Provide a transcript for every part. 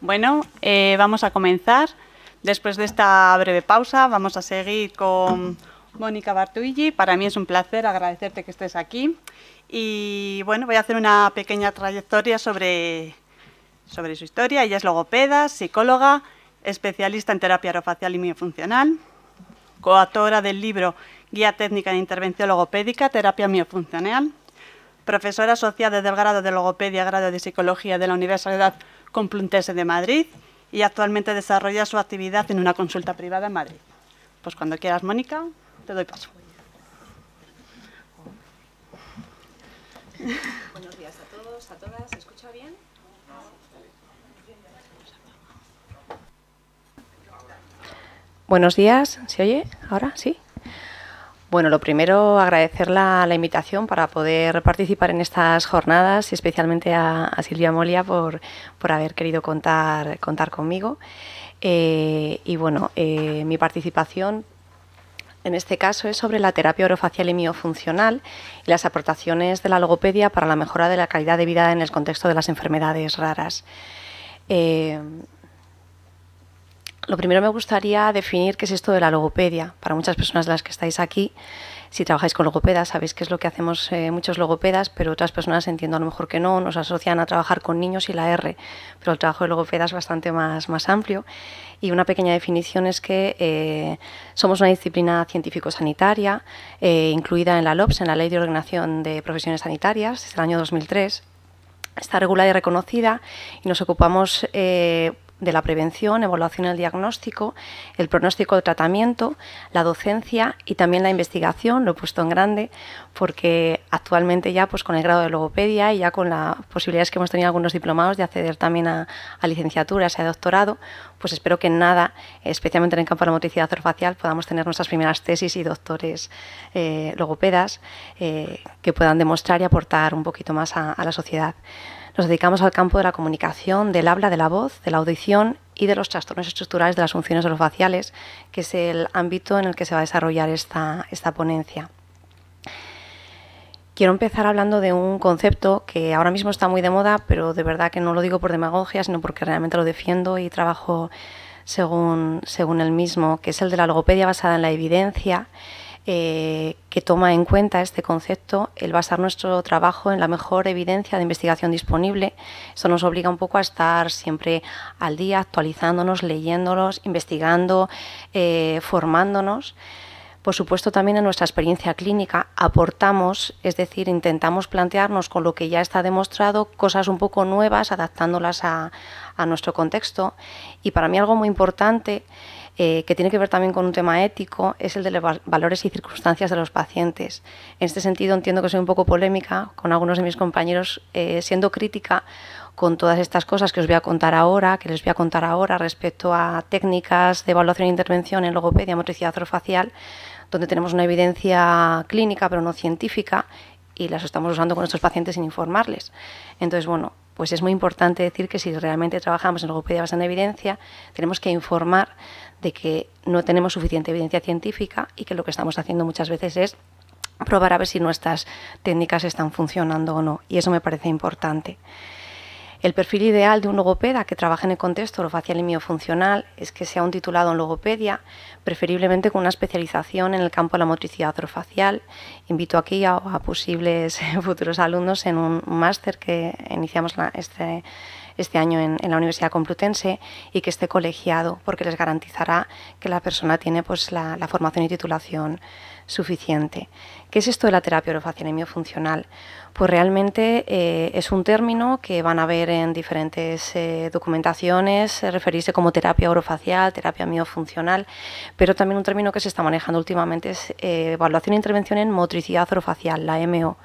Bueno, vamos a comenzar. Después de esta breve pausa vamos a seguir con Mónica Bartuigi. Para mí es un placer agradecerte que estés aquí. Y bueno, voy a hacer una pequeña trayectoria sobre su historia. Ella es logopeda, psicóloga, especialista en terapia orofacial y miofuncional, coautora del libro Guía Técnica de Intervención Logopédica, Terapia Miofuncional, profesora asociada del grado de Logopedia, grado de Psicología de la Universidad Complutense de Madrid y actualmente desarrolla su actividad en una consulta privada en Madrid. Pues cuando quieras, Mónica, te doy paso. Buenos días a todos, a todas. ¿Se escucha bien? Buenos días. ¿Se oye ahora? ¿Sí? Bueno, lo primero, agradecer la invitación para poder participar en estas jornadas y especialmente a Silvia Molia por haber querido contar conmigo. Y bueno, mi participación en este caso es sobre la terapia orofacial y miofuncional y las aportaciones de la logopedia para la mejora de la calidad de vida en el contexto de las enfermedades raras. Lo primero me gustaría definir qué es esto de la logopedia. Para muchas personas de las que estáis aquí, si trabajáis con logopedas, sabéis qué es lo que hacemos muchos logopedas, pero otras personas entiendo a lo mejor que no, nos asocian a trabajar con niños y la R, pero el trabajo de logopeda es bastante más amplio. Y una pequeña definición es que somos una disciplina científico-sanitaria incluida en la LOPS, en la Ley de Ordenación de Profesiones Sanitarias, desde el año 2003. Está regulada y reconocida y nos ocupamos de la prevención, evaluación y el diagnóstico, el pronóstico del tratamiento, la docencia y también la investigación. Lo he puesto en grande porque actualmente ya pues con el grado de logopedia y ya con las posibilidades que hemos tenido algunos diplomados de acceder también a licenciaturas y a doctorado, pues espero que en nada, especialmente en el campo de la motricidad orofacial, podamos tener nuestras primeras tesis y doctores logopedas que puedan demostrar y aportar un poquito más a la sociedad. Nos dedicamos al campo de la comunicación, del habla, de la voz, de la audición y de los trastornos estructurales de las funciones orofaciales, que es el ámbito en el que se va a desarrollar esta ponencia. Quiero empezar hablando de un concepto que ahora mismo está muy de moda, pero de verdad que no lo digo por demagogia, sino porque realmente lo defiendo y trabajo según el mismo, que es el de la logopedia basada en la evidencia, que toma en cuenta este concepto, el basar nuestro trabajo en la mejor evidencia de investigación disponible. Esto nos obliga un poco a estar siempre al día, actualizándonos, leyéndolos, investigando, formándonos. Por supuesto, también en nuestra experiencia clínica aportamos, es decir, intentamos plantearnos con lo que ya está demostrado cosas un poco nuevas, adaptándolas a nuestro contexto. Y para mí algo muy importante que tiene que ver también con un tema ético, es el de los valores y circunstancias de los pacientes. En este sentido entiendo que soy un poco polémica con algunos de mis compañeros, siendo crítica con todas estas cosas que os voy a contar ahora, respecto a técnicas de evaluación e intervención en logopedia, motricidad orofacial, donde tenemos una evidencia clínica pero no científica y las estamos usando con nuestros pacientes sin informarles. Entonces, bueno, pues es muy importante decir que si realmente trabajamos en logopedia basada en evidencia, tenemos que informar de que no tenemos suficiente evidencia científica y que lo que estamos haciendo muchas veces es probar a ver si nuestras técnicas están funcionando o no, y eso me parece importante. El perfil ideal de un logopeda que trabaje en el contexto orofacial y miofuncional es que sea un titulado en logopedia, preferiblemente con una especialización en el campo de la motricidad orofacial. Invito aquí a posibles futuros alumnos en un máster que iniciamos este año en la Universidad Complutense y que esté colegiado, porque les garantizará que la persona tiene pues, la formación y titulación suficiente. ¿Qué es esto de la terapia orofacial y miofuncional? Pues realmente es un término que van a ver en diferentes documentaciones, referirse como terapia orofacial, terapia miofuncional, pero también un término que se está manejando últimamente es evaluación e intervención en motricidad orofacial, la MO.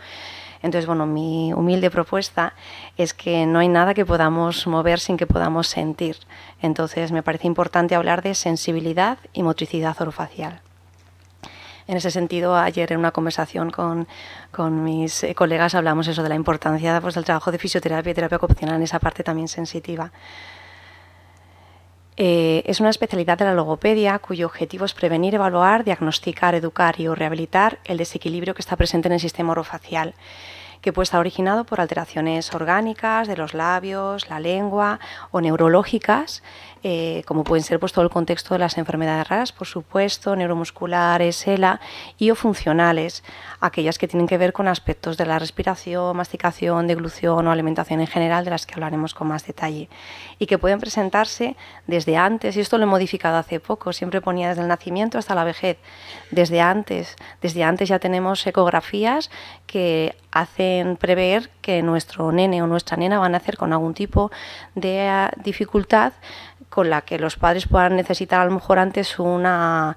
Entonces, bueno, mi humilde propuesta es que no hay nada que podamos mover sin que podamos sentir. Entonces, me parece importante hablar de sensibilidad y motricidad orofacial. En ese sentido, ayer en una conversación con mis colegas hablamos eso de la importancia pues, del trabajo de fisioterapia y terapia ocupacional en esa parte también sensitiva. Es una especialidad de la logopedia cuyo objetivo es prevenir, evaluar, diagnosticar, educar y o rehabilitar el desequilibrio que está presente en el sistema orofacial. que puede estar originado por alteraciones orgánicas de los labios, la lengua o neurológicas, como pueden ser pues, todo el contexto de las enfermedades raras, por supuesto, neuromusculares, ELA, y o funcionales, aquellas que tienen que ver con aspectos de la respiración, masticación, deglución o alimentación en general, de las que hablaremos con más detalle, y que pueden presentarse desde antes, y esto lo he modificado hace poco, siempre ponía desde el nacimiento hasta la vejez, desde antes ya tenemos ecografías que hacen prever que nuestro nene o nuestra nena van a nacer con algún tipo de dificultad con la que los padres puedan necesitar a lo mejor antes una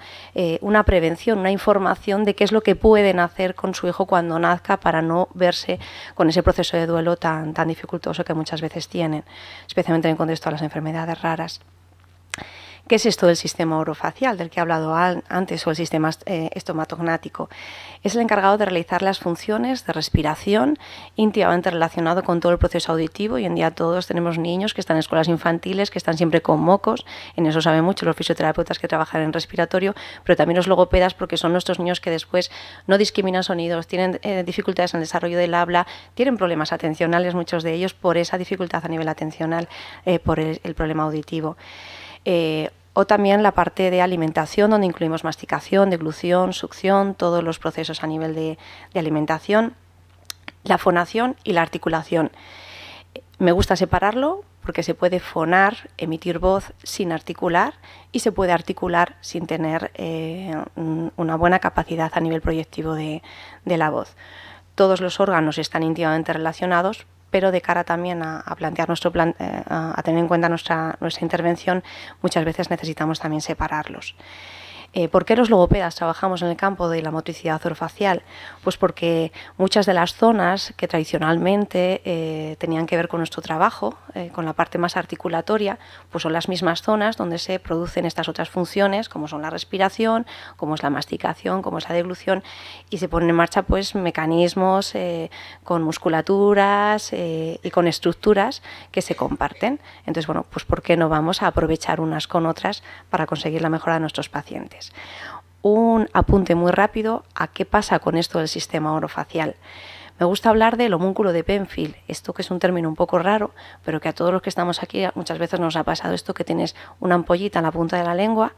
prevención, una información de qué es lo que pueden hacer con su hijo cuando nazca para no verse con ese proceso de duelo tan dificultoso que muchas veces tienen, especialmente en el contexto de las enfermedades raras. ¿Qué es esto del sistema orofacial del que he hablado antes o el sistema estomatognático? Es el encargado de realizar las funciones de respiración íntimamente relacionado con todo el proceso auditivo. Hoy en día todos tenemos niños que están en escuelas infantiles, que están siempre con mocos, en eso saben mucho los fisioterapeutas que trabajan en respiratorio, pero también los logopedas porque son nuestros niños que después no discriminan sonidos, tienen dificultades en el desarrollo del habla, tienen problemas atencionales muchos de ellos por esa dificultad a nivel atencional, por el problema auditivo. O también la parte de alimentación, donde incluimos masticación, deglución, succión, todos los procesos a nivel de alimentación, la fonación y la articulación. Me gusta separarlo porque se puede fonar, emitir voz sin articular y se puede articular sin tener una buena capacidad a nivel proyectivo de la voz. Todos los órganos están íntimamente relacionados, pero de cara también a plantear a tener en cuenta nuestra intervención, muchas veces necesitamos también separarlos. ¿Por qué los logopedas trabajamos en el campo de la motricidad orofacial? Pues porque muchas de las zonas que tradicionalmente tenían que ver con nuestro trabajo, con la parte más articulatoria, pues son las mismas zonas donde se producen estas otras funciones, como son la respiración, como es la masticación, como es la deglución, y se ponen en marcha pues mecanismos con musculaturas y con estructuras que se comparten. Entonces, bueno, pues ¿por qué no vamos a aprovechar unas con otras para conseguir la mejora de nuestros pacientes? Un apunte muy rápido a qué pasa con esto del sistema orofacial. Me gusta hablar del homúnculo de Penfield, esto que es un término un poco raro, pero que a todos los que estamos aquí muchas veces nos ha pasado esto, que tienes una ampollita en la punta de la lengua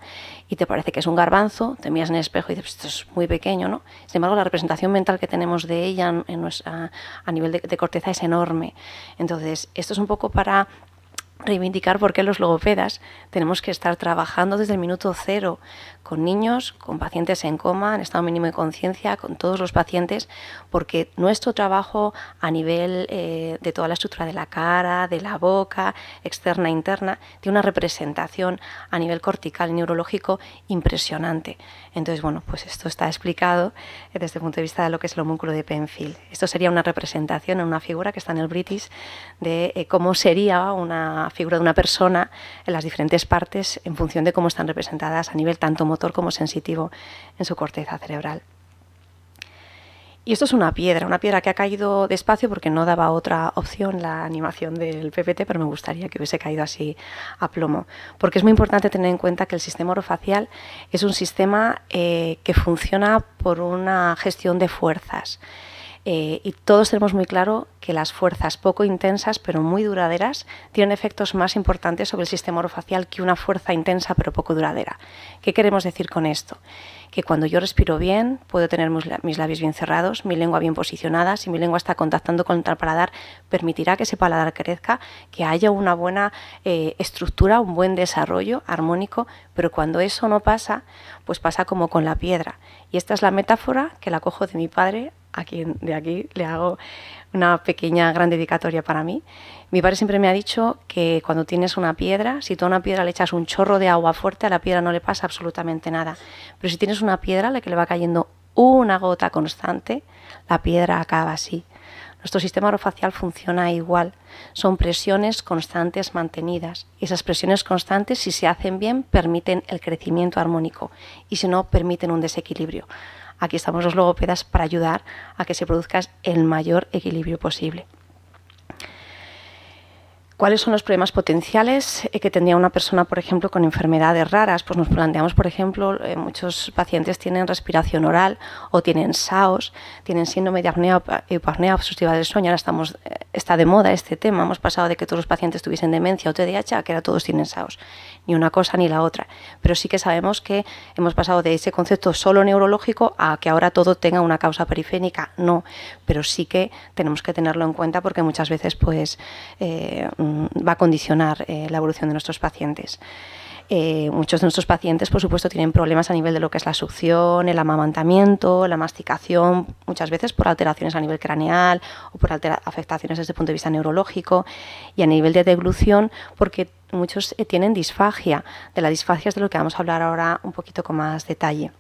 y te parece que es un garbanzo, te miras en el espejo y dices, esto es muy pequeño, ¿no? Sin embargo, la representación mental que tenemos de ella a nivel de corteza es enorme. Entonces, esto es un poco para reivindicar por qué los logopedas tenemos que estar trabajando desde el minuto cero con niños, con pacientes en coma, en estado mínimo de conciencia, con todos los pacientes, porque nuestro trabajo a nivel de toda la estructura de la cara, de la boca, externa e interna, tiene una representación a nivel cortical y neurológico impresionante. Entonces, bueno, pues esto está explicado desde el punto de vista de lo que es el homúnculo de Penfield. Esto sería una representación en una figura que está en el British de cómo sería una figura de una persona en las diferentes partes en función de cómo están representadas a nivel tanto motor como sensitivo en su corteza cerebral. Y esto es una piedra que ha caído despacio porque no daba otra opción la animación del PPT, pero me gustaría que hubiese caído así a plomo, porque es muy importante tener en cuenta que el sistema orofacial es un sistema que funciona por una gestión de fuerzas. Y todos tenemos muy claro que las fuerzas poco intensas pero muy duraderas tienen efectos más importantes sobre el sistema orofacial que una fuerza intensa pero poco duradera. ¿Qué queremos decir con esto? Que cuando yo respiro bien, puedo tener mis labios bien cerrados, mi lengua bien posicionada, si mi lengua está contactando con el paladar, permitirá que ese paladar crezca, que haya una buena estructura, un buen desarrollo armónico, pero cuando eso no pasa, pues pasa como con la piedra. Y esta es la metáfora que la cojo de mi padre, a quien de aquí le hago una pequeña gran dedicatoria para mí. Mi padre siempre me ha dicho que cuando tienes una piedra, si tú a una piedra le echas un chorro de agua fuerte, a la piedra no le pasa absolutamente nada. Pero si tienes una piedra a la que le va cayendo una gota constante, la piedra acaba así. Nuestro sistema orofacial funciona igual. Son presiones constantes mantenidas. Y esas presiones constantes, si se hacen bien, permiten el crecimiento armónico. Y si no, permiten un desequilibrio. Aquí estamos los logopedas para ayudar a que se produzca el mayor equilibrio posible. ¿Cuáles son los problemas potenciales que tendría una persona, por ejemplo, con enfermedades raras? Pues nos planteamos, por ejemplo, muchos pacientes tienen respiración oral o tienen SAOS, tienen síndrome de apnea obstructiva del sueño. Ahora está de moda este tema. Hemos pasado de que todos los pacientes tuviesen demencia o TDAH a que ahora todos tienen SAOS. Ni una cosa ni la otra. Pero sí que sabemos que hemos pasado de ese concepto solo neurológico a que ahora todo tenga una causa periférica. No, pero sí que tenemos que tenerlo en cuenta porque muchas veces pues va a condicionar la evolución de nuestros pacientes. Muchos de nuestros pacientes, por supuesto, tienen problemas a nivel de lo que es la succión, el amamantamiento, la masticación, muchas veces por alteraciones a nivel craneal o por afectaciones desde el punto de vista neurológico, y a nivel de deglución porque muchos tienen disfagia. De la disfagia es de lo que vamos a hablar ahora un poquito con más detalle.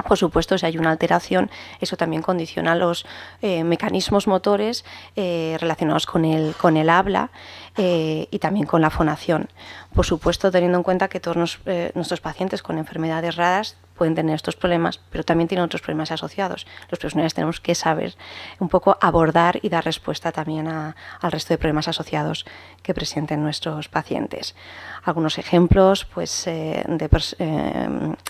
Por supuesto, si hay una alteración, eso también condiciona los mecanismos motores relacionados con el habla y también con la fonación. Por supuesto, teniendo en cuenta que todos nuestros pacientes con enfermedades raras pueden tener estos problemas, pero también tienen otros problemas asociados. Los profesionales tenemos que saber un poco abordar y dar respuesta también al resto de problemas asociados que presenten nuestros pacientes. Algunos ejemplos pues, de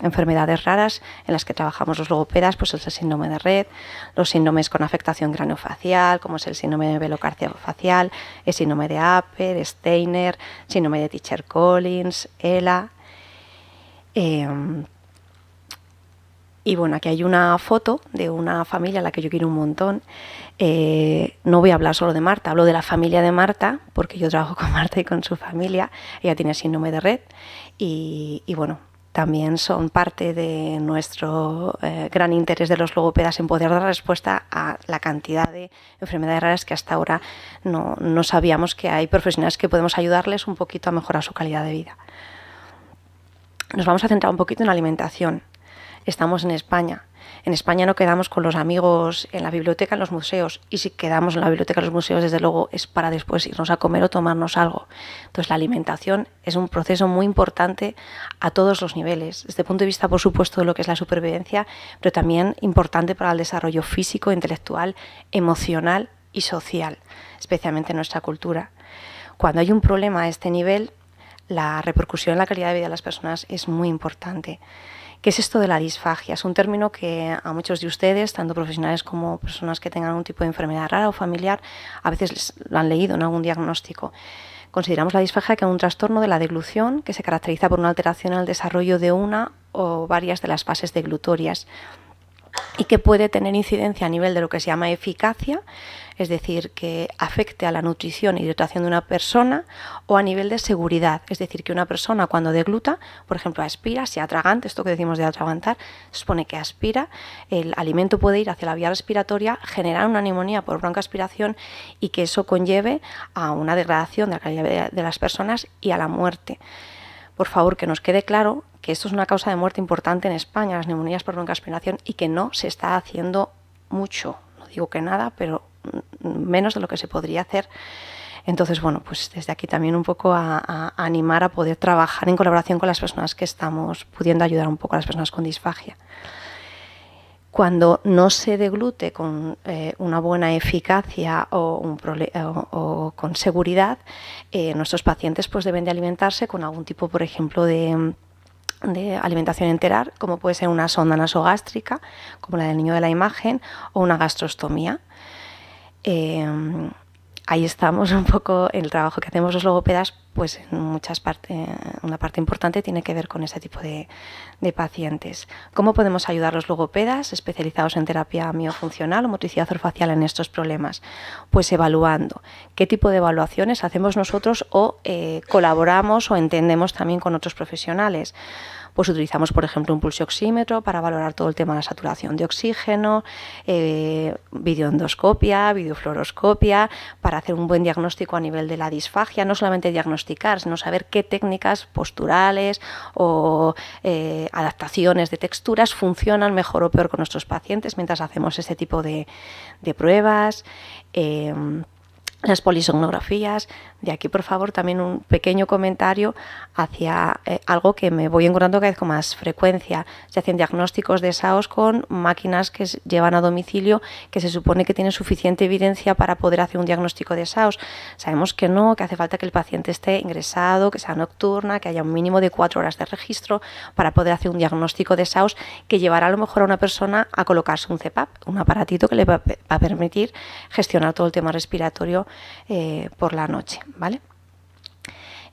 enfermedades raras en las que trabajamos los logopedas, pues es el síndrome de Rett, los síndromes con afectación craneofacial, como es el síndrome de velocarciofacial, el síndrome de Apert, Steiner, síndrome de Treacher-Collins, ELA. Y bueno, aquí hay una foto de una familia a la que yo quiero un montón. No voy a hablar solo de Marta, hablo de la familia de Marta, porque yo trabajo con Marta y con su familia. Ella tiene síndrome de Rett y bueno, también son parte de nuestro gran interés de los logopedas en poder dar respuesta a la cantidad de enfermedades raras que hasta ahora no sabíamos que hay profesionales que podemos ayudarles un poquito a mejorar su calidad de vida. Nos vamos a centrar un poquito en la alimentación. Estamos en España. En España no quedamos con los amigos en la biblioteca, en los museos. Y si quedamos en la biblioteca, en los museos, desde luego, es para después irnos a comer o tomarnos algo. Entonces, la alimentación es un proceso muy importante a todos los niveles. Desde el punto de vista, por supuesto, de lo que es la supervivencia, pero también importante para el desarrollo físico, intelectual, emocional y social, especialmente en nuestra cultura. Cuando hay un problema a este nivel, la repercusión en la calidad de vida de las personas es muy importante. ¿Qué es esto de la disfagia? Es un término que a muchos de ustedes, tanto profesionales como personas que tengan algún tipo de enfermedad rara o familiar, a veces lo han leído en algún diagnóstico. Consideramos la disfagia como un trastorno de la deglución que se caracteriza por una alteración en el desarrollo de una o varias de las fases deglutorias y que puede tener incidencia a nivel de lo que se llama eficacia, es decir, que afecte a la nutrición y hidratación de una persona, o a nivel de seguridad, es decir, que una persona cuando degluta, por ejemplo, aspira, se atraganta, esto que decimos de atragantar, se supone que aspira, el alimento puede ir hacia la vía respiratoria, generar una neumonía por broncoaspiración y que eso conlleve a una degradación de la calidad de las personas y a la muerte. Por favor, que nos quede claro que esto es una causa de muerte importante en España, las neumonías por broncoaspiración, y que no se está haciendo mucho. No digo que nada, pero menos de lo que se podría hacer. Entonces, bueno, pues desde aquí también un poco a animar a poder trabajar en colaboración con las personas que estamos pudiendo ayudar un poco a las personas con disfagia. Cuando no se deglute con una buena eficacia o con seguridad, nuestros pacientes pues deben de alimentarse con algún tipo, por ejemplo, de alimentación enteral, como puede ser una sonda nasogástrica, como la del niño de la imagen, o una gastrostomía. Ahí estamos un poco, el trabajo que hacemos los logopedas, pues en muchas partes, una parte importante tiene que ver con ese tipo de pacientes. ¿Cómo podemos ayudar a los logopedas especializados en terapia miofuncional o motricidad orofacial en estos problemas? Pues evaluando. ¿Qué tipo de evaluaciones hacemos nosotros o colaboramos o entendemos también con otros profesionales? Pues utilizamos, por ejemplo, un pulsioxímetro para valorar todo el tema de la saturación de oxígeno, videoendoscopia, videofluoroscopia, para hacer un buen diagnóstico a nivel de la disfagia, no solamente diagnosticar, sino saber qué técnicas posturales o adaptaciones de texturas funcionan mejor o peor con nuestros pacientes mientras hacemos este tipo de pruebas. Las polisomnografías, De aquí, por favor, también un pequeño comentario hacia algo que me voy encontrando cada vez con más frecuencia. Se hacen diagnósticos de SAOS con máquinas que se llevan a domicilio, que se supone que tienen suficiente evidencia para poder hacer un diagnóstico de SAOS. Sabemos que no, que hace falta que el paciente esté ingresado, que sea nocturna, que haya un mínimo de 4 horas de registro para poder hacer un diagnóstico de SAOS que llevará a lo mejor a una persona a colocarse un CPAP, un aparatito que le va a permitir gestionar todo el tema respiratorio por la noche, ¿vale?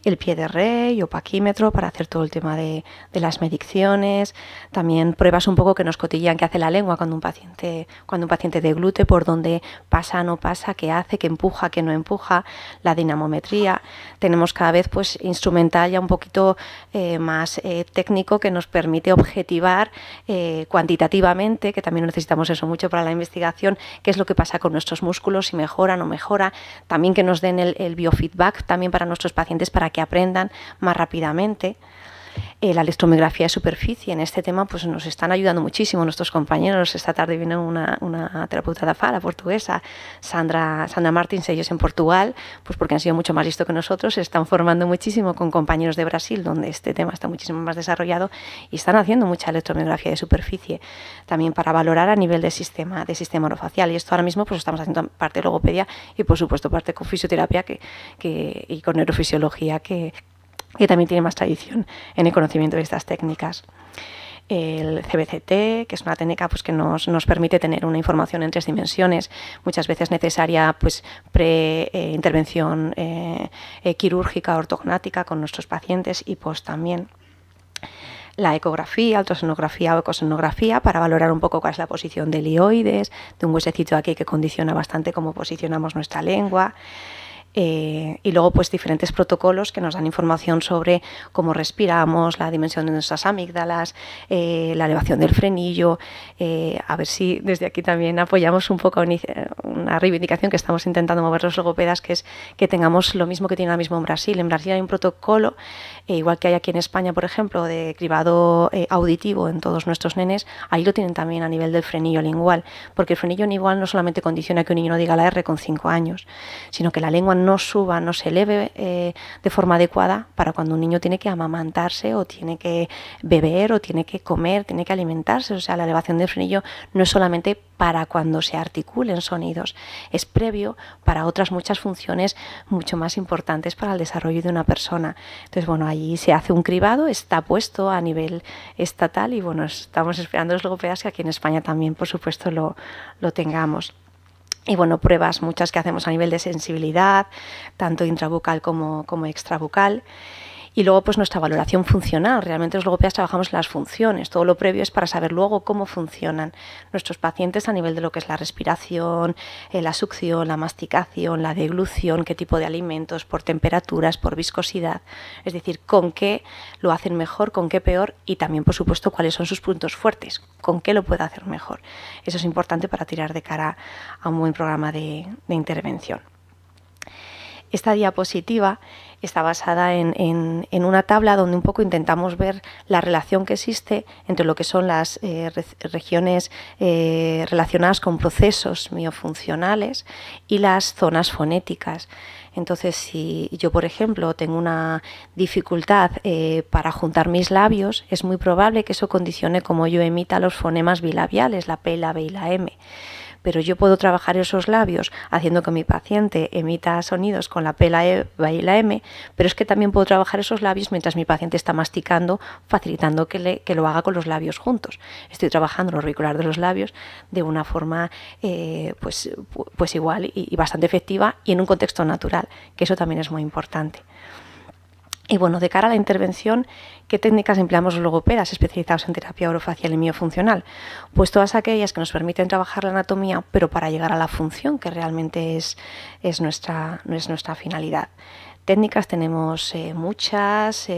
El pie de rey o paquímetro para hacer todo el tema de las mediciones, también pruebas un poco que nos cotillean qué hace la lengua cuando un paciente deglute, por dónde pasa, no pasa, qué hace, qué empuja, qué no empuja, la dinamometría. Tenemos cada vez pues instrumental ya un poquito más técnico que nos permite objetivar cuantitativamente, que también necesitamos eso mucho para la investigación, qué es lo que pasa con nuestros músculos, si mejora o no mejora, también que nos den el biofeedback también para nuestros pacientes para que aprendan más rápidamente. La electromiografía de superficie, en este tema pues nos están ayudando muchísimo nuestros compañeros. Esta tarde vino una terapeuta de AFA, la portuguesa, Sandra Martins, ellos en Portugal, pues porque han sido mucho más listos que nosotros, se están formando muchísimo con compañeros de Brasil, donde este tema está muchísimo más desarrollado, y están haciendo mucha electromiografía de superficie, también para valorar a nivel de sistema orofacial. Y esto ahora mismo pues estamos haciendo parte de logopedia y por supuesto parte con fisioterapia y con neurofisiología que también tiene más tradición en el conocimiento de estas técnicas. El CBCT, que es una técnica pues, que nos permite tener una información en 3 dimensiones, muchas veces necesaria pues, pre-intervención quirúrgica, ortognática con nuestros pacientes y post también. La ecografía, ultrasonografía o ecosonografía para valorar un poco cuál es la posición del hioides, de un huesecito aquí que condiciona bastante cómo posicionamos nuestra lengua. Y luego pues diferentes protocolos que nos dan información sobre cómo respiramos, la dimensión de nuestras amígdalas, la elevación del frenillo, a ver si desde aquí también apoyamos un poco una reivindicación que estamos intentando mover los logopedas, que es que tengamos lo mismo que tiene ahora mismo en Brasil. En Brasil hay un protocolo, igual que hay aquí en España, por ejemplo, de cribado auditivo en todos nuestros nenes, ahí lo tienen también a nivel del frenillo lingual, porque el frenillo lingual no solamente condiciona que un niño no diga la R con 5 años, sino que la lengua no suba, no se eleve de forma adecuada para cuando un niño tiene que amamantarse o tiene que beber o tiene que comer, tiene que alimentarse. O sea, la elevación del frenillo no es solamente para cuando se articulen sonidos, es previo para otras muchas funciones mucho más importantes para el desarrollo de una persona. Entonces, bueno, allí se hace un cribado, está puesto a nivel estatal y bueno, estamos esperando los logopedas que aquí en España también, por supuesto, lo tengamos. Y bueno, pruebas muchas que hacemos a nivel de sensibilidad, tanto intrabucal como extrabucal. Y luego pues nuestra valoración funcional. Realmente los logopedas trabajamos en las funciones. Todo lo previo es para saber luego cómo funcionan nuestros pacientes a nivel de lo que es la respiración, la succión, la masticación, la deglución, qué tipo de alimentos, por temperaturas, por viscosidad. Es decir, con qué lo hacen mejor, con qué peor y también, por supuesto, cuáles son sus puntos fuertes, con qué lo puede hacer mejor. Eso es importante para tirar de cara a un buen programa de intervención. Esta diapositiva está basada en una tabla donde un poco intentamos ver la relación que existe entre lo que son las regiones relacionadas con procesos miofuncionales y las zonas fonéticas. Entonces, si yo, por ejemplo, tengo una dificultad para juntar mis labios, es muy probable que eso condicione cómo yo emita los fonemas bilabiales, la P, la B y la M. Pero yo puedo trabajar esos labios haciendo que mi paciente emita sonidos con la P, la E y la M, pero es que también puedo trabajar esos labios mientras mi paciente está masticando, facilitando que lo haga con los labios juntos. Estoy trabajando lo auricular de los labios de una forma pues igual y bastante efectiva y en un contexto natural, que eso también es muy importante. Y bueno, de cara a la intervención, ¿qué técnicas empleamos los logopedas especializados en terapia orofacial y miofuncional? Pues todas aquellas que nos permiten trabajar la anatomía, pero para llegar a la función, que realmente es nuestra finalidad. Técnicas tenemos muchas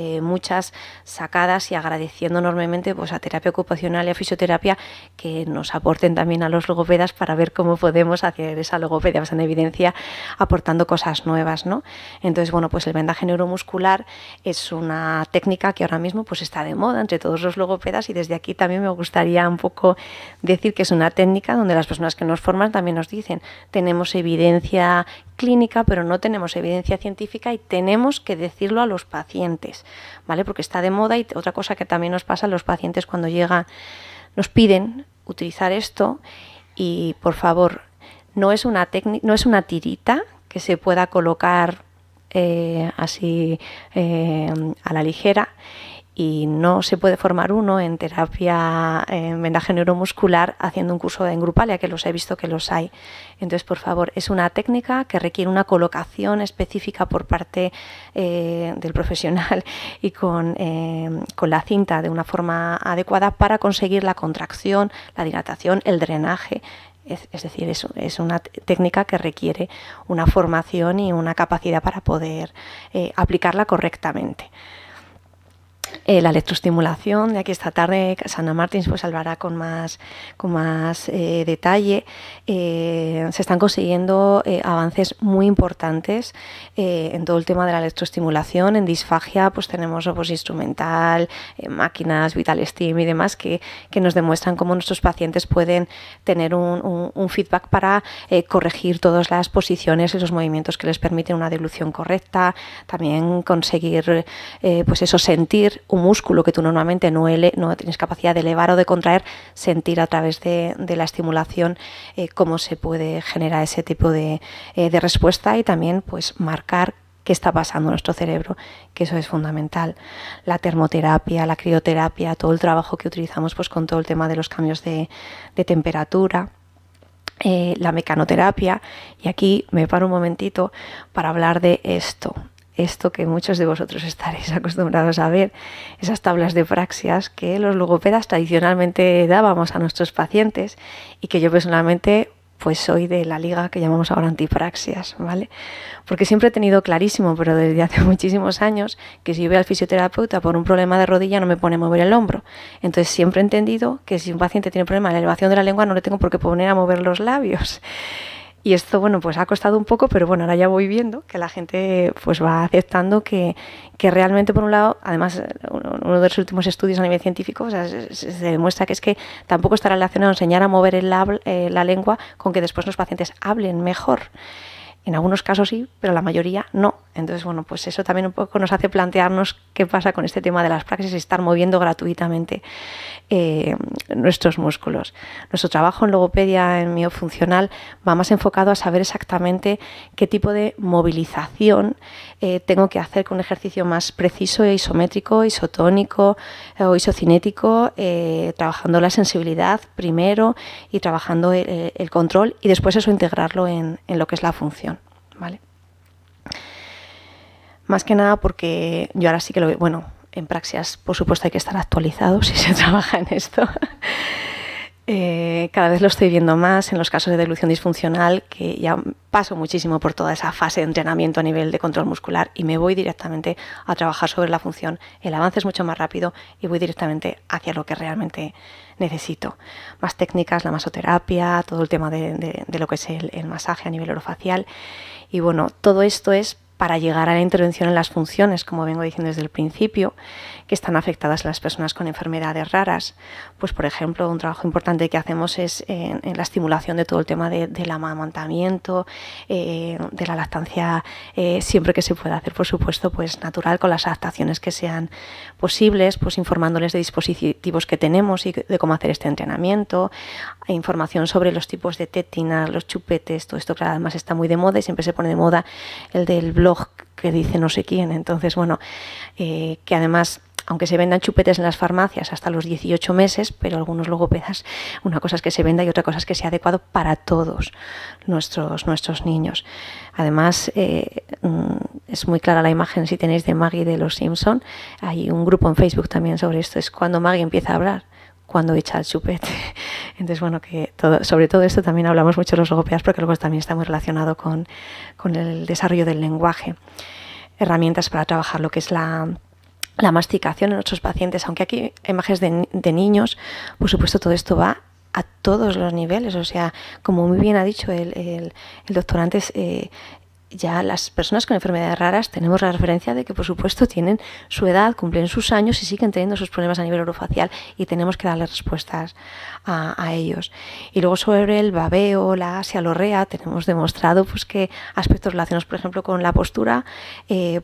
sacadas, y agradeciendo enormemente pues a terapia ocupacional y a fisioterapia que nos aporten también a los logopedas para ver cómo podemos hacer esa logopedia basada en evidencia aportando cosas nuevas, ¿no? Entonces, bueno, pues el vendaje neuromuscular es una técnica que ahora mismo pues está de moda entre todos los logopedas, y desde aquí también me gustaría un poco decir que es una técnica donde las personas que nos forman también nos dicen: tenemos evidencia clínica, pero no tenemos evidencia científica y tenemos que decirlo a los pacientes, ¿vale? Porque está de moda. Y otra cosa que también nos pasa a los pacientes cuando llegan, nos piden utilizar esto, y por favor, no es una técnica, no es una tirita que se pueda colocar así a la ligera, y no se puede formar uno en terapia en vendaje neuromuscular haciendo un curso en Grupalia, que los he visto que los hay. Entonces, por favor, es una técnica que requiere una colocación específica por parte del profesional y con la cinta de una forma adecuada para conseguir la contracción, la dilatación, el drenaje. Es decir, es una técnica que requiere una formación y una capacidad para poder aplicarla correctamente. La electroestimulación, de aquí esta tarde Sana Martins pues hablará con más detalle. Se están consiguiendo avances muy importantes en todo el tema de la electroestimulación. En disfagia pues tenemos pues, instrumental, máquinas, Vital Steam y demás que nos demuestran cómo nuestros pacientes pueden tener un feedback para corregir todas las posiciones y los movimientos que les permiten una dilución correcta. También conseguir pues eso, sentir un músculo que tú normalmente no tienes capacidad de elevar o de contraer, sentir a través de la estimulación cómo se puede generar ese tipo de respuesta, y también pues marcar qué está pasando en nuestro cerebro, que eso es fundamental. La termoterapia, la crioterapia, todo el trabajo que utilizamos pues con todo el tema de los cambios de temperatura. La mecanoterapia, y aquí me paro un momentito para hablar de esto que muchos de vosotros estaréis acostumbrados a ver, esas tablas de praxias que los logopedas tradicionalmente dábamos a nuestros pacientes, y que yo personalmente pues soy de la liga que llamamos ahora antipraxias, ¿vale? Porque siempre he tenido clarísimo, pero desde hace muchísimos años, que si yo voy al fisioterapeuta por un problema de rodilla no me pone a mover el hombro. Entonces siempre he entendido que si un paciente tiene problema de la elevación de la lengua no le tengo por qué poner a mover los labios. Y esto, bueno, pues ha costado un poco, pero bueno, ahora ya voy viendo que la gente pues va aceptando que realmente, por un lado, además, uno de los últimos estudios a nivel científico, o sea, se demuestra que es que tampoco está relacionado enseñar a mover la lengua con que después los pacientes hablen mejor. En algunos casos sí, pero la mayoría no. Entonces, bueno, pues eso también un poco nos hace plantearnos qué pasa con este tema de las praxis y estar moviendo gratuitamente nuestros músculos. Nuestro trabajo en logopedia, en miofuncional, va más enfocado a saber exactamente qué tipo de movilización tengo que hacer con un ejercicio más preciso, isométrico, isotónico o isocinético, trabajando la sensibilidad primero y trabajando el control, y después eso integrarlo en lo que es la función, ¿vale? Más que nada porque yo ahora sí que lo veo, bueno, en praxias por supuesto hay que estar actualizados si se trabaja en esto. Cada vez lo estoy viendo más en los casos de dilución disfuncional, que ya paso muchísimo por toda esa fase de entrenamiento a nivel de control muscular y me voy directamente a trabajar sobre la función. El avance es mucho más rápido y voy directamente hacia lo que realmente necesito. Más técnicas, la masoterapia, todo el tema de lo que es el masaje a nivel orofacial. Y bueno, todo esto es para llegar a la intervención en las funciones, como vengo diciendo desde el principio, que están afectadas las personas con enfermedades raras. Pues, por ejemplo, un trabajo importante que hacemos es en la estimulación de todo el tema del amamantamiento, de la lactancia, siempre que se pueda hacer, por supuesto, pues natural, con las adaptaciones que sean posibles, pues informándoles de dispositivos que tenemos y de cómo hacer este entrenamiento, información sobre los tipos de tétinas, los chupetes, todo esto que además está muy de moda y siempre se pone de moda el del blog que dice no sé quién. Entonces, bueno, que además, aunque se vendan chupetes en las farmacias hasta los 18 meses, pero algunos logopedas, una cosa es que se venda y otra cosa es que sea adecuado para todos nuestros niños. Además, es muy clara la imagen, si tenéis, de Maggie de Los Simpson. Hay un grupo en Facebook también sobre esto, es cuando Maggie empieza a hablar, cuando echa el chupete. Entonces, bueno, que sobre todo esto también hablamos mucho los logopedas, porque luego también está muy relacionado con el desarrollo del lenguaje. herramientas para trabajar lo que es la masticación en nuestros pacientes, aunque aquí hay imágenes de niños, por supuesto todo esto va a todos los niveles, o sea, como muy bien ha dicho el doctor antes, ya las personas con enfermedades raras tenemos la referencia de que por supuesto tienen su edad, cumplen sus años y siguen teniendo sus problemas a nivel orofacial y tenemos que darles respuestas a ellos. Y luego sobre el babeo, la asialorrea, tenemos demostrado pues que aspectos relacionados por ejemplo con la postura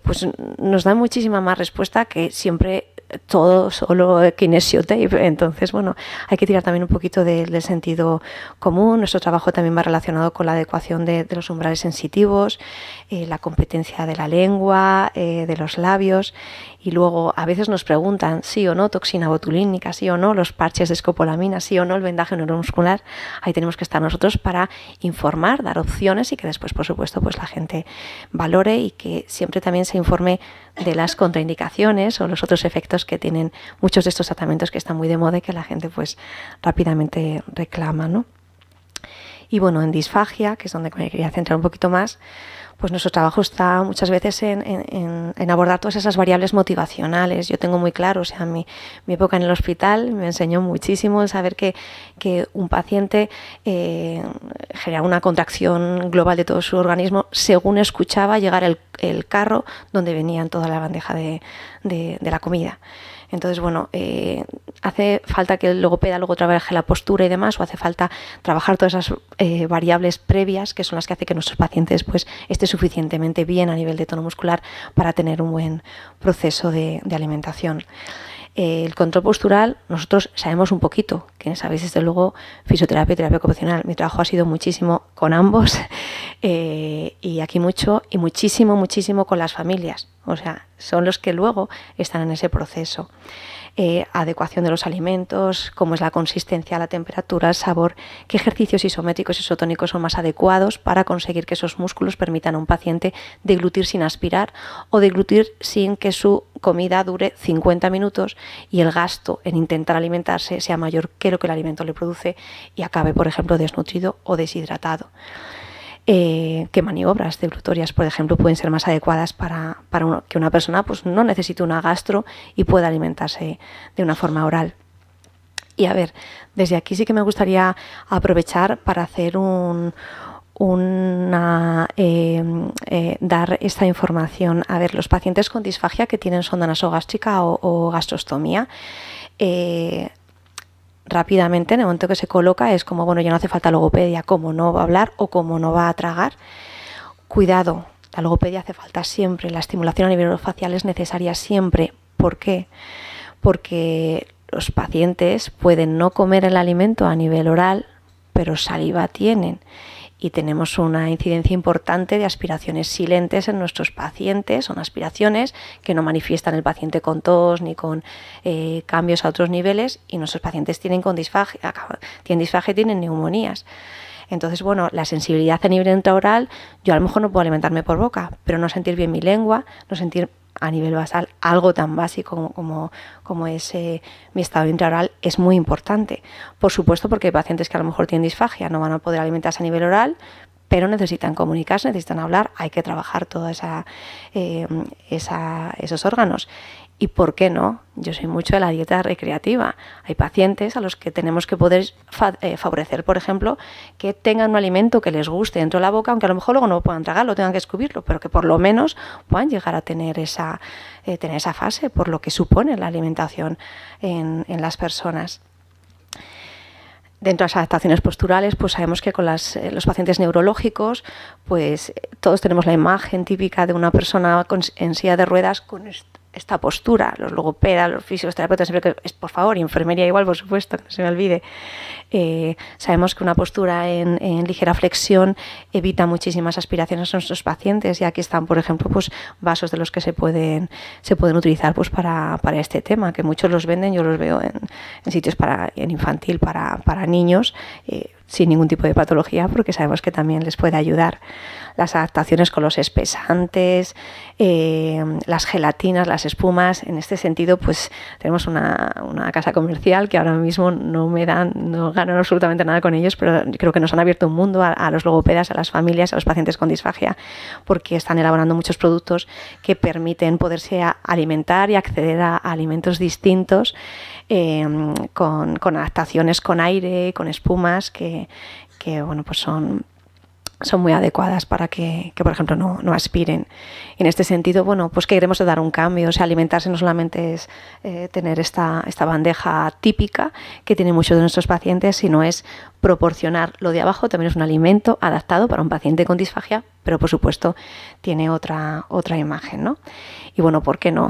pues nos dan muchísima más respuesta que siempre todo solo kinesiotape. Entonces, bueno, hay que tirar también un poquito del sentido común. Nuestro trabajo también va relacionado con la adecuación de los umbrales sensitivos, la competencia de la lengua, de los labios. Y luego a veces nos preguntan sí o no toxina botulínica, sí o no los parches de escopolamina, sí o no el vendaje neuromuscular. Ahí tenemos que estar nosotros para informar, dar opciones y que después, por supuesto, pues la gente valore y que siempre también se informe de las contraindicaciones o los otros efectos que tienen muchos de estos tratamientos que están muy de moda y que la gente pues rápidamente reclama, ¿no? Y bueno, en disfagia, que es donde me quería centrar un poquito más, pues nuestro trabajo está muchas veces en abordar todas esas variables motivacionales. Yo tengo muy claro, o sea, mi época en el hospital me enseñó muchísimo el saber que un paciente genera una contracción global de todo su organismo según escuchaba llegar el carro donde venían toda la bandeja de la comida. Entonces, bueno, hace falta que el logopeda luego trabaje la postura y demás, o hace falta trabajar todas esas variables previas que son las que hacen que nuestros pacientes pues estén suficientemente bien a nivel de tono muscular para tener un buen proceso de alimentación. El control postural, nosotros sabemos un poquito, que sabéis desde luego fisioterapia y terapia ocupacional. Mi trabajo ha sido muchísimo con ambos y aquí muchísimo con las familias. O sea, son los que luego están en ese proceso. Adecuación de los alimentos, cómo es la consistencia, la temperatura, el sabor, qué ejercicios isométricos y isotónicos son más adecuados para conseguir que esos músculos permitan a un paciente deglutir sin aspirar o deglutir sin que su comida dure 50 minutos y el gasto en intentar alimentarse sea mayor que lo que el alimento le produce y acabe, por ejemplo, desnutrido o deshidratado. ¿Qué maniobras deglutorias, por ejemplo, pueden ser más adecuadas para que una persona pues, no necesite una gastro y pueda alimentarse de una forma oral? Y a ver, desde aquí sí que me gustaría aprovechar para hacer dar esta información. A ver, los pacientes con disfagia que tienen sonda nasogástrica o gastrostomía, rápidamente, en el momento que se coloca, es como, bueno, ya no hace falta logopedia, como no va a hablar o como no va a tragar. Cuidado, la logopedia hace falta siempre, la estimulación a nivel orofacial es necesaria siempre. ¿Por qué? Porque los pacientes pueden no comer el alimento a nivel oral, pero saliva tienen. Y tenemos una incidencia importante de aspiraciones silentes en nuestros pacientes. Son aspiraciones que no manifiestan el paciente con tos ni con cambios a otros niveles y nuestros pacientes tienen disfagia y tienen neumonías. Entonces, bueno, la sensibilidad a nivel intraoral, yo a lo mejor no puedo alimentarme por boca, pero no sentir bien mi lengua, no sentir a nivel basal algo tan básico como es mi estado intraoral es muy importante. Por supuesto, porque hay pacientes que a lo mejor tienen disfagia, no van a poder alimentarse a nivel oral, pero necesitan comunicarse, necesitan hablar, hay que trabajar todos esos órganos. ¿Y por qué no? Yo soy mucho de la dieta recreativa. Hay pacientes a los que tenemos que poder favorecer, por ejemplo, que tengan un alimento que les guste dentro de la boca, aunque a lo mejor luego no puedan tragarlo, tengan que escupirlo, pero que por lo menos puedan llegar a tener esa fase, por lo que supone la alimentación en las personas. Dentro de las adaptaciones posturales, pues sabemos que con los pacientes neurológicos, pues todos tenemos la imagen típica de una persona en silla de ruedas con esta postura. Los logopedas, los fisioterapeutas, siempre que es, por favor, y enfermería igual, por supuesto, que no se me olvide. Sabemos que una postura en ligera flexión evita muchísimas aspiraciones a nuestros pacientes y aquí están, por ejemplo, pues vasos de los que se pueden utilizar pues para este tema, que muchos los venden, yo los veo en sitios en infantil para niños, sin ningún tipo de patología, porque sabemos que también les puede ayudar. Las adaptaciones con los espesantes, las gelatinas, las espumas. En este sentido, pues tenemos una casa comercial que ahora mismo no ganan absolutamente nada con ellos, pero creo que nos han abierto un mundo a los logopedas, a las familias, a los pacientes con disfagia, porque están elaborando muchos productos que permiten poderse alimentar y acceder a alimentos distintos, con adaptaciones con aire, con espumas que bueno, pues son muy adecuadas para que por ejemplo, no aspiren. En este sentido, bueno, pues queremos dar un cambio. O sea, alimentarse no solamente es tener esta bandeja típica que tienen muchos de nuestros pacientes, sino es proporcionar lo de abajo. También es un alimento adaptado para un paciente con disfagia, pero por supuesto tiene otra imagen, ¿no? Y bueno, ¿por qué no?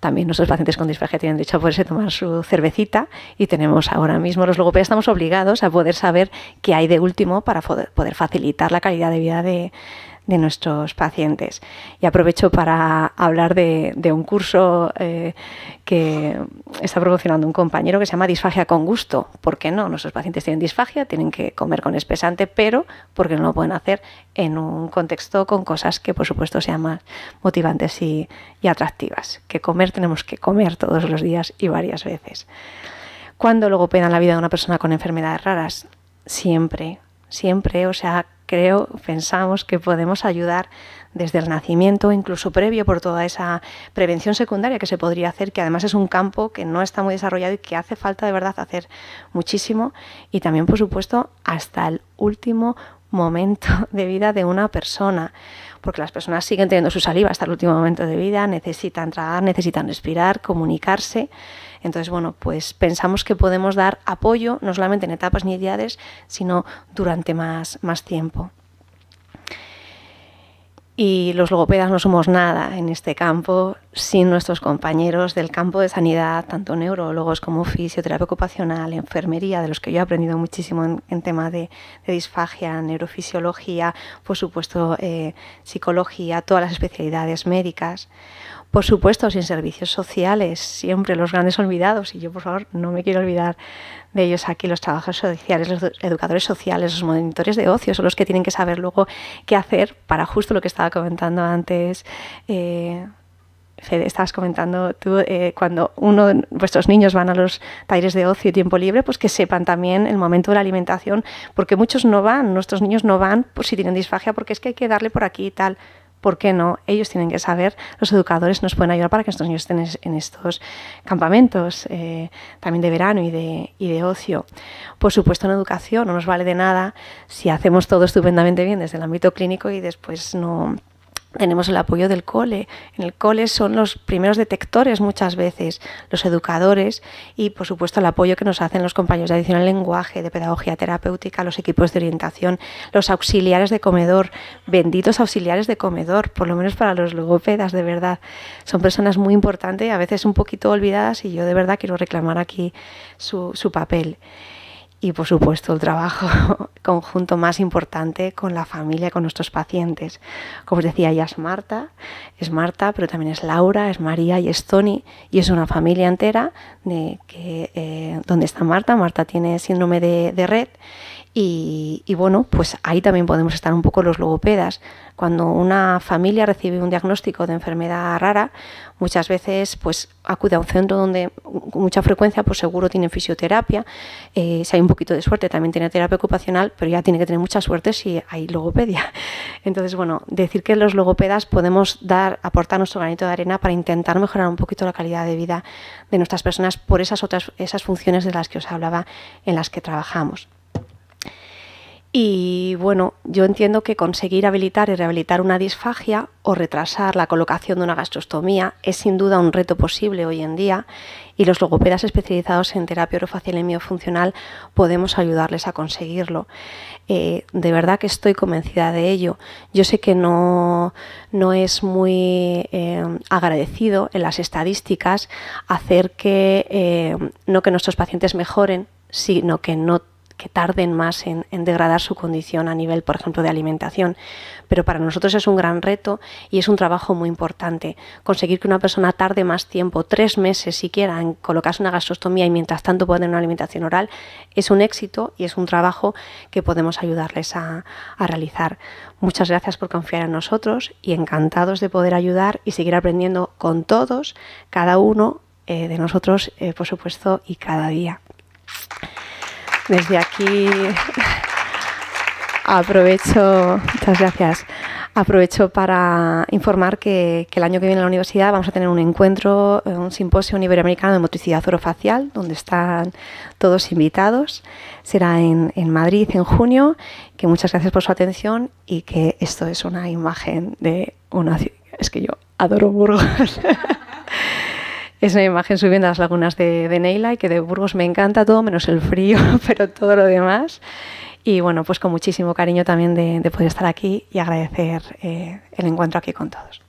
También nuestros pacientes con disfagia tienen derecho a poderse tomar su cervecita, y tenemos ahora mismo, los logopedas estamos obligados a poder saber qué hay de último para poder facilitar la calidad de vida de nuestros pacientes. Y aprovecho para hablar de un curso que está promocionando un compañero que se llama Disfagia con Gusto. ¿Por qué no? Nuestros pacientes tienen disfagia, tienen que comer con espesante, pero ¿por qué no lo pueden hacer en un contexto con cosas que por supuesto sean más motivantes y atractivas? Que comer, tenemos que comer todos los días y varias veces. ¿Cuándo logopedan la vida de una persona con enfermedades raras? Siempre, o sea, pensamos que podemos ayudar desde el nacimiento, incluso previo, por toda esa prevención secundaria que se podría hacer, que además es un campo que no está muy desarrollado y que hace falta de verdad hacer muchísimo, y también, por supuesto, hasta el último momento de vida de una persona, porque las personas siguen teniendo su saliva hasta el último momento de vida, necesitan tragar, necesitan respirar, comunicarse. Entonces, bueno, pues pensamos que podemos dar apoyo no solamente en etapas iniciales, sino durante más tiempo. Y los logopedas no somos nada en este campo sin nuestros compañeros del campo de sanidad, tanto neurólogos como fisioterapia ocupacional, enfermería, de los que yo he aprendido muchísimo en tema de disfagia, neurofisiología, por supuesto psicología, todas las especialidades médicas. Por supuesto, sin servicios sociales, siempre los grandes olvidados, y yo, por favor, no me quiero olvidar de ellos aquí, los trabajadores sociales, los educadores sociales, los monitores de ocio, son los que tienen que saber luego qué hacer para justo lo que estaba comentando antes. Fede, estabas comentando tú, cuando vuestros niños van a los talleres de ocio y tiempo libre, pues que sepan también el momento de la alimentación, porque muchos no van, nuestros niños no van por si tienen disfagia, porque es que hay que darle por aquí y tal. ¿Por qué no? Ellos tienen que saber, los educadores nos pueden ayudar para que nuestros niños estén en estos campamentos, también de verano y de ocio. Por supuesto, en educación no nos vale de nada si hacemos todo estupendamente bien desde el ámbito clínico y después no tenemos el apoyo del cole. En el cole son los primeros detectores muchas veces, los educadores, y por supuesto el apoyo que nos hacen los compañeros de adición al lenguaje, de pedagogía terapéutica, los equipos de orientación, los auxiliares de comedor, benditos auxiliares de comedor, por lo menos para los logopedas, de verdad. Son personas muy importantes, a veces un poquito olvidadas, y yo de verdad quiero reclamar aquí su papel. Y por supuesto el trabajo conjunto más importante con la familia, con nuestros pacientes. Como os decía, ella es Marta, pero también es Laura, es María y es Tony, y es una familia entera donde está Marta. Marta tiene síndrome de Rett. Y bueno, pues ahí también podemos estar un poco los logopedas. Cuando una familia recibe un diagnóstico de enfermedad rara, muchas veces pues acude a un centro donde con mucha frecuencia pues seguro tienen fisioterapia, si hay un poquito de suerte también tiene terapia ocupacional, pero ya tiene que tener mucha suerte si hay logopedia. Entonces, bueno, decir que los logopedas podemos aportar nuestro granito de arena para intentar mejorar un poquito la calidad de vida de nuestras personas por esas funciones de las que os hablaba en las que trabajamos. Y bueno, yo entiendo que conseguir habilitar y rehabilitar una disfagia o retrasar la colocación de una gastrostomía es sin duda un reto posible hoy en día, y los logopedas especializados en terapia orofacial y miofuncional podemos ayudarles a conseguirlo. De verdad que estoy convencida de ello. Yo sé que no es muy agradecido en las estadísticas hacer que no que nuestros pacientes mejoren, sino que no que tarden más en degradar su condición a nivel, por ejemplo, de alimentación. Pero para nosotros es un gran reto y es un trabajo muy importante. Conseguir que una persona tarde más tiempo, 3 meses siquiera, en colocarse una gastrostomía y mientras tanto pueda tener una alimentación oral, es un éxito y es un trabajo que podemos ayudarles a realizar. Muchas gracias por confiar en nosotros y encantados de poder ayudar y seguir aprendiendo con todos, cada uno de nosotros, por supuesto, y cada día. Desde aquí aprovecho, muchas gracias, aprovecho para informar que el año que viene en la universidad vamos a tener un encuentro, un simposio iberoamericano de motricidad orofacial, donde están todos invitados. Será en Madrid en junio, que muchas gracias por su atención y que esto es una imagen de una ciudad. Es que yo adoro Burgos. Es una imagen subiendo a las lagunas de Neila y que de Burgos me encanta todo, menos el frío, pero todo lo demás. Y bueno, pues con muchísimo cariño también de poder estar aquí y agradecer el encuentro aquí con todos.